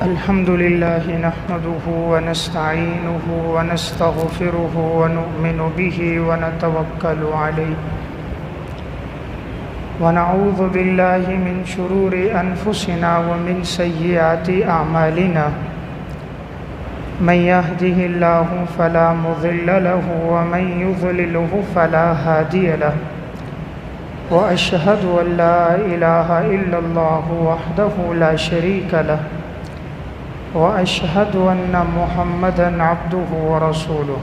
الحمد لله نحمده ونستعينه ونستغفره ونؤمن به ونتوكل عليه ونعوذ بالله من شرور أنفسنا ومن سيئات أعمالنا من يهده الله فلا مضل له ومن يضلله فلا هادي له وأشهد أن لا إله إلا الله وحده لا شريك له وأشهد أن محمدًا عبده ورسوله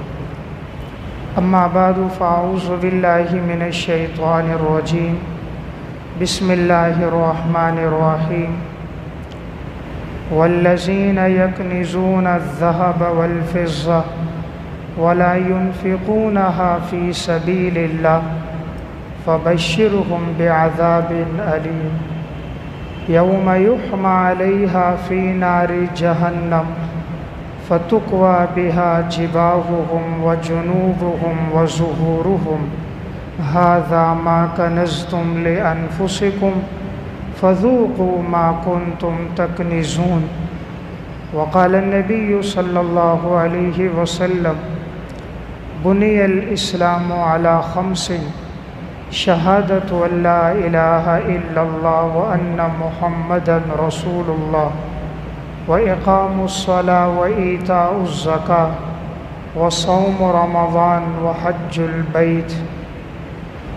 أما بعد فأعوذ بالله من الشيطان الرجيم بسم الله الرحمن الرحيم والذين يكنزون الذهب والفضة ولا ينفقونها في سبيل الله فبشرهم بعذاب أليم يوم يحمى عليها في نار جهنم فتكوى بها جباههم وجنوبهم وظهورهم هذا ما كنزتم لأنفسكم فذوقوا ما كنتم تكنزون وقال النبي صلى الله عليه وسلم بني الإسلام على خمس شهادة أن لا إله إلا الله وأن محمدًا رسول الله وإقام الصلاة وإيتاء الزكاة وصوم رمضان وحج البيت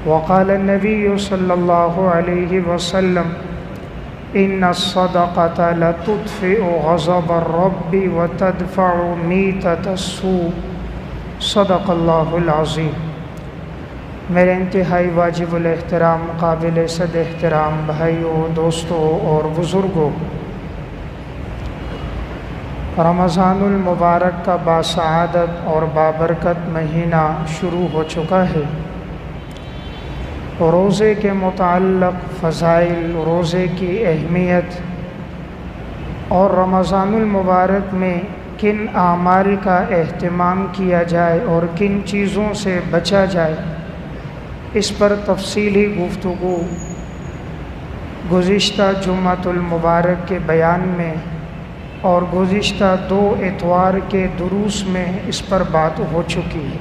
وقال النبي صلى الله عليه وسلم إن الصدقة لتطفئ غضب الرب وتدفع ميتة السوء صدق الله العظيم۔ میرے انتہائی واجب الاحترام قابل صد احترام بھائیوں، دوستوں اور بزرگوں، رمضان المبارک کا باسعادت اور بابرکت مہینہ شروع ہو چکا ہے۔ روزے کے متعلق فضائل، روزے کی اہمیت اور رمضان المبارک میں کن اعمال کا اہتمام کیا جائے اور کن چیزوں سے بچا جائے، اس پر تفصیلی گفتگو گزشتہ جمعۃ المبارک کے بیان میں اور گزشتہ 2 اتوار کے دروس میں اس پر بات ہو چکی ہے۔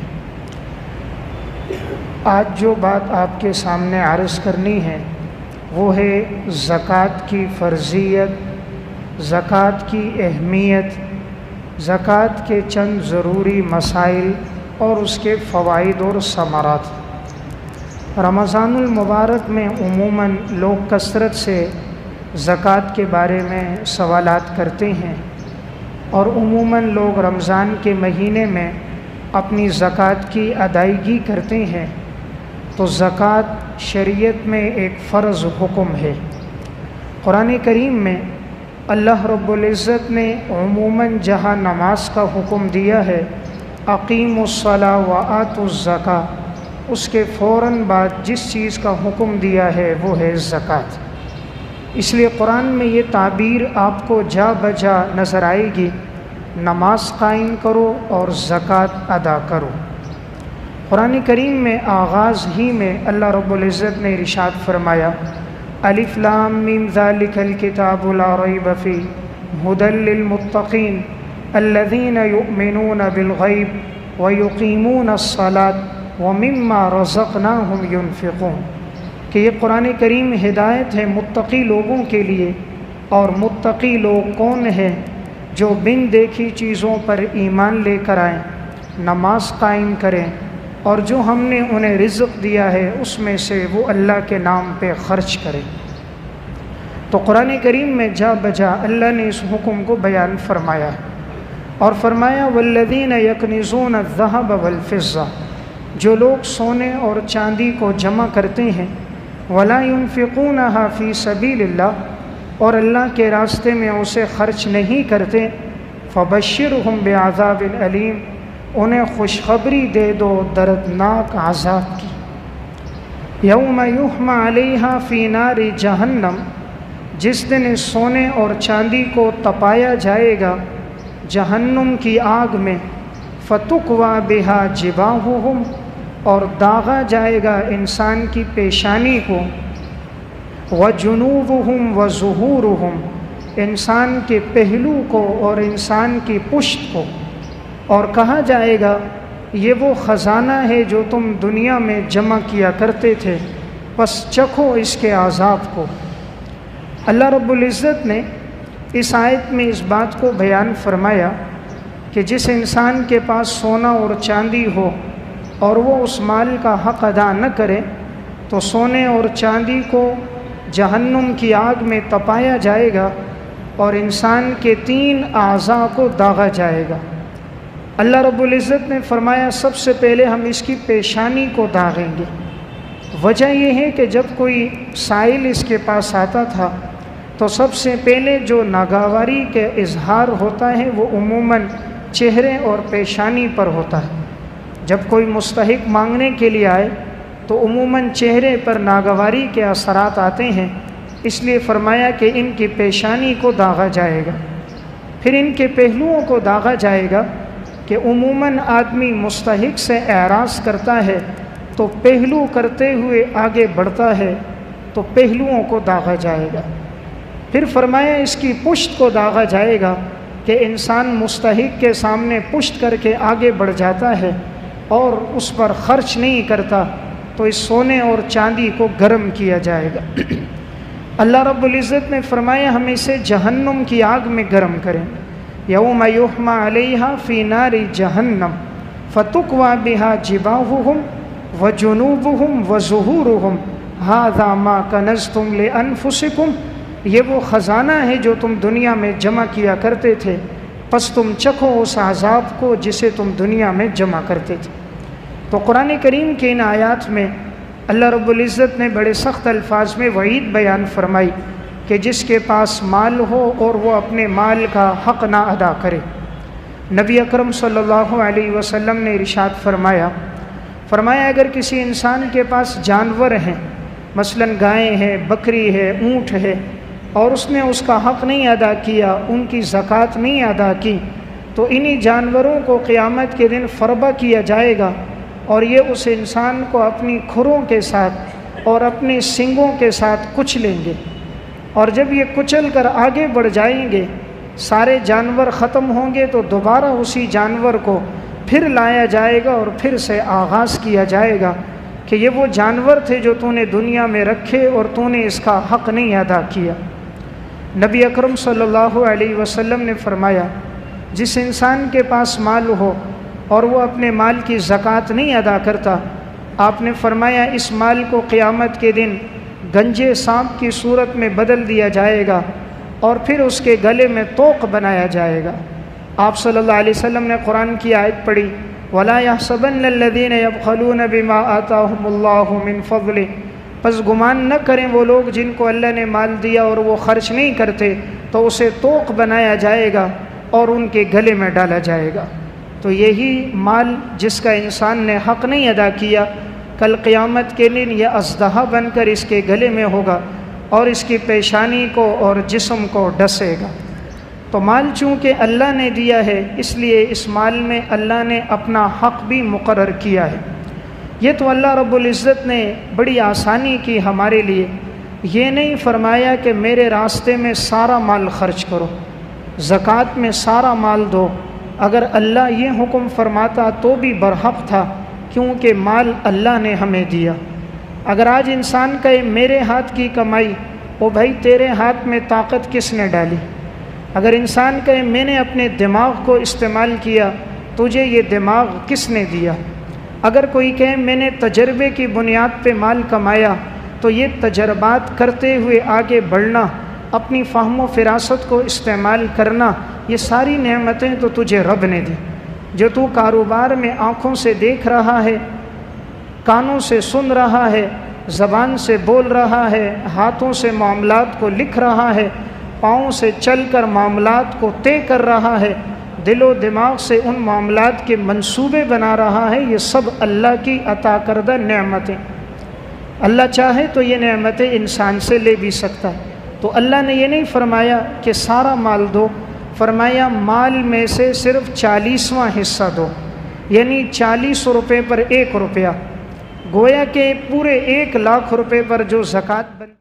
آج جو بات آپ کے سامنے عرض کرنی ہے وہ ہے زکوٰۃ کی فرضیت، زکوٰۃ کی اہمیت، زکوٰۃ کے چند ضروری مسائل اور اس کے فوائد اور ثمرات۔ رمضان المبارک میں عموماً لوگ کثرت سے زکوٰۃ کے بارے میں سوالات کرتے ہیں، اور عموماً لوگ رمضان کے مہینے میں اپنی زکوٰۃ کی ادائیگی کرتے ہیں۔ تو زکوٰۃ شریعت میں ایک فرض حکم ہے۔ قرآن کریم میں اللہ رب العزت نے عموماً جہاں نماز کا حکم دیا ہے اقیموا الصلاۃ وآتوا الزکاۃ، اس کے فوراً بعد جس چیز کا حکم دیا ہے وہ ہے زکوٰۃ۔ اس لیے قرآن میں یہ تعبیر آپ کو جا بجا نظر آئے گی، نماز قائم کرو اور زکوٰۃ ادا کرو۔ قرآن کریم میں آغاز ہی میں اللہ رب العزت نے ارشاد فرمایا الف لام میم ذالک الکتاب لا ریب فیہ ھدی للمتقین الذین یؤمنون بالغیب ویقیمون الصلاۃ وَمِمَّا رَزَقْنَاهُمْ يُنْفِقُونَ کہ یہ قرآن کریم ہدایت ہے متقی لوگوں کے لیے، اور متقی لوگ کون ہیں؟ جو بن دیکھی چیزوں پر ایمان لے کر آئیں، نماز قائم کریں، اور جو ہم نے انہیں رزق دیا ہے اس میں سے وہ اللہ کے نام پہ خرچ کریں۔ تو قرآن کریم میں جا بجا اللہ نے اس حکم کو بیان فرمایا، اور فرمایا وَالَّذِينَ يَكْنِزُونَ الذَّهَبَ وَالْفِضَّةَ، جو لوگ سونے اور چاندی کو جمع کرتے ہیں، وَلَا يُنْفِقُونَهَا فِي سَبِيلِ اللَّهِ، اور اللہ کے راستے میں اسے خرچ نہیں کرتے، فَبَشِّرْهُمْ بِعَذَابٍ أَلِيمٍ، انہیں خوشخبری دے دو دردناک عذاب کی۔ يَوْمَ يُحْمَى عَلَيْهَا فِي نَارِ جَهَنَّمَ، جس دن اس سونے اور چاندی کو تپایا جائے گا جہنم کی آگ میں، فَتُكْوَى بِهَا جِبَاهُهُمْ، اور داغا جائے گا انسان کی پیشانی کو، وَجُنُوبُهُمْ وَظُهُورُهُمْ، انسان کے پہلو کو اور انسان کی پشت کو، اور کہا جائے گا یہ وہ خزانہ ہے جو تم دنیا میں جمع کیا کرتے تھے، بس چکھو اس کے عذاب کو۔ اللہ رب العزت نے اس آیت میں اس بات کو بیان فرمایا کہ جس انسان کے پاس سونا اور چاندی ہو اور وہ اس مال کا حق ادا نہ کرے تو سونے اور چاندی کو جہنم کی آگ میں تپایا جائے گا اور انسان کے 3 اعضاء کو داغا جائے گا۔ اللہ رب العزت نے فرمایا سب سے پہلے ہم اس کی پیشانی کو داغیں گے۔ وجہ یہ ہے کہ جب کوئی سائل اس کے پاس آتا تھا تو سب سے پہلے جو ناگواری کے اظہار ہوتا ہے وہ عموماً چہرے اور پیشانی پر ہوتا ہے۔ جب کوئی مستحق مانگنے کے لیے آئے تو عموماً چہرے پر ناگواری کے اثرات آتے ہیں، اس لیے فرمایا کہ ان کی پیشانی کو داغا جائے گا، پھر ان کے پہلوؤں کو داغا جائے گا کہ عموماً آدمی مستحق سے اعراض کرتا ہے تو پہلو کرتے ہوئے آگے بڑھتا ہے تو پہلوؤں کو داغا جائے گا۔ پھر فرمایا اس کی پشت کو داغا جائے گا کہ انسان مستحق کے سامنے پشت کر کے آگے بڑھ جاتا ہے اور اس پر خرچ نہیں کرتا تو اس سونے اور چاندی کو گرم کیا جائے گا۔ اللہ رب العزت نے فرمایا ہم اسے جہنم کی آگ میں گرم کریں، یوم یحمى علیہا فی نار جہنم فتکوی بہا جباہہم وجنوبہم وظہورہم ھذا ما کنزتم لانفسکم، یہ وہ خزانہ ہے جو تم دنیا میں جمع کیا کرتے تھے، پس تم چکھو اس عذاب کو جسے تم دنیا میں جمع کرتے تھے۔ تو قرآن کریم کے ان آیات میں اللہ رب العزت نے بڑے سخت الفاظ میں وعید بیان فرمائی کہ جس کے پاس مال ہو اور وہ اپنے مال کا حق نہ ادا کرے۔ نبی اکرم صلی اللہ علیہ وسلم نے ارشاد فرمایا اگر کسی انسان کے پاس جانور ہیں، مثلا گائے ہے، بکری ہے، اونٹ ہے، اور اس نے اس کا حق نہیں ادا کیا، ان کی زکوٰۃ نہیں ادا کی، تو انہی جانوروں کو قیامت کے دن فربہ کیا جائے گا اور یہ اس انسان کو اپنی کھروں کے ساتھ اور اپنے سنگوں کے ساتھ کچلیں گے، اور جب یہ کچل کر آگے بڑھ جائیں گے سارے جانور ختم ہوں گے تو دوبارہ اسی جانور کو پھر لایا جائے گا اور پھر سے آغاز کیا جائے گا کہ یہ وہ جانور تھے جو تو نے دنیا میں رکھے اور تو نے اس کا حق نہیں ادا کیا۔ نبی اکرم صلی اللہ علیہ وسلم نے فرمایا جس انسان کے پاس مال ہو اور وہ اپنے مال کی زکوٰۃ نہیں ادا کرتا، آپ نے فرمایا اس مال کو قیامت کے دن گنجے سانپ کی صورت میں بدل دیا جائے گا اور پھر اس کے گلے میں طوق بنایا جائے گا۔ آپ صلی اللہ علیہ وسلم نے قرآن کی آیت پڑھی وَلَا يَحْسَبَنَّ الَّذِينَ يَبْخَلُونَ بِمَا آتَاهُمُ اللَّهُ مِنْ فَضْلِهِ، پس گمان نہ کریں وہ لوگ جن کو اللہ نے مال دیا اور وہ خرچ نہیں کرتے تو اسے طوق بنایا جائے گا اور ان کے گلے میں ڈالا جائے گا۔ تو یہی مال جس کا انسان نے حق نہیں ادا کیا، کل قیامت کے دن یہ اژدہا بن کر اس کے گلے میں ہوگا اور اس کی پیشانی کو اور جسم کو ڈسے گا۔ تو مال چونکہ اللہ نے دیا ہے اس لیے اس مال میں اللہ نے اپنا حق بھی مقرر کیا ہے۔ یہ تو اللہ رب العزت نے بڑی آسانی کی ہمارے لیے، یہ نہیں فرمایا کہ میرے راستے میں سارا مال خرچ کرو، زکوٰۃ میں سارا مال دو۔ اگر اللہ یہ حکم فرماتا تو بھی برحق تھا، کیونکہ مال اللہ نے ہمیں دیا۔ اگر آج انسان کہے میرے ہاتھ کی کمائی، او بھائی تیرے ہاتھ میں طاقت کس نے ڈالی؟ اگر انسان کہے میں نے اپنے دماغ کو استعمال کیا، تجھے یہ دماغ کس نے دیا؟ اگر کوئی کہے میں نے تجربے کی بنیاد پہ مال کمایا، تو یہ تجربات کرتے ہوئے آگے بڑھنا، اپنی فہم و فراست کو استعمال کرنا، یہ ساری نعمتیں تو تجھے رب نے دی۔ جو تو کاروبار میں آنکھوں سے دیکھ رہا ہے، کانوں سے سن رہا ہے، زبان سے بول رہا ہے، ہاتھوں سے معاملات کو لکھ رہا ہے، پاؤں سے چل کر معاملات کو طے کر رہا ہے، دل و دماغ سے ان معاملات کے منصوبے بنا رہا ہے، یہ سب اللہ کی عطا کردہ نعمتیں۔ اللہ چاہے تو یہ نعمتیں انسان سے لے بھی سکتا ہے۔ تو اللہ نے یہ نہیں فرمایا کہ سارا مال دو، فرمایا مال میں سے صرف 40واں حصہ دو، یعنی 40 روپے پر 1 روپیہ، گویا کہ پورے 1 لاکھ روپے پر جو زکوٰۃ بنتی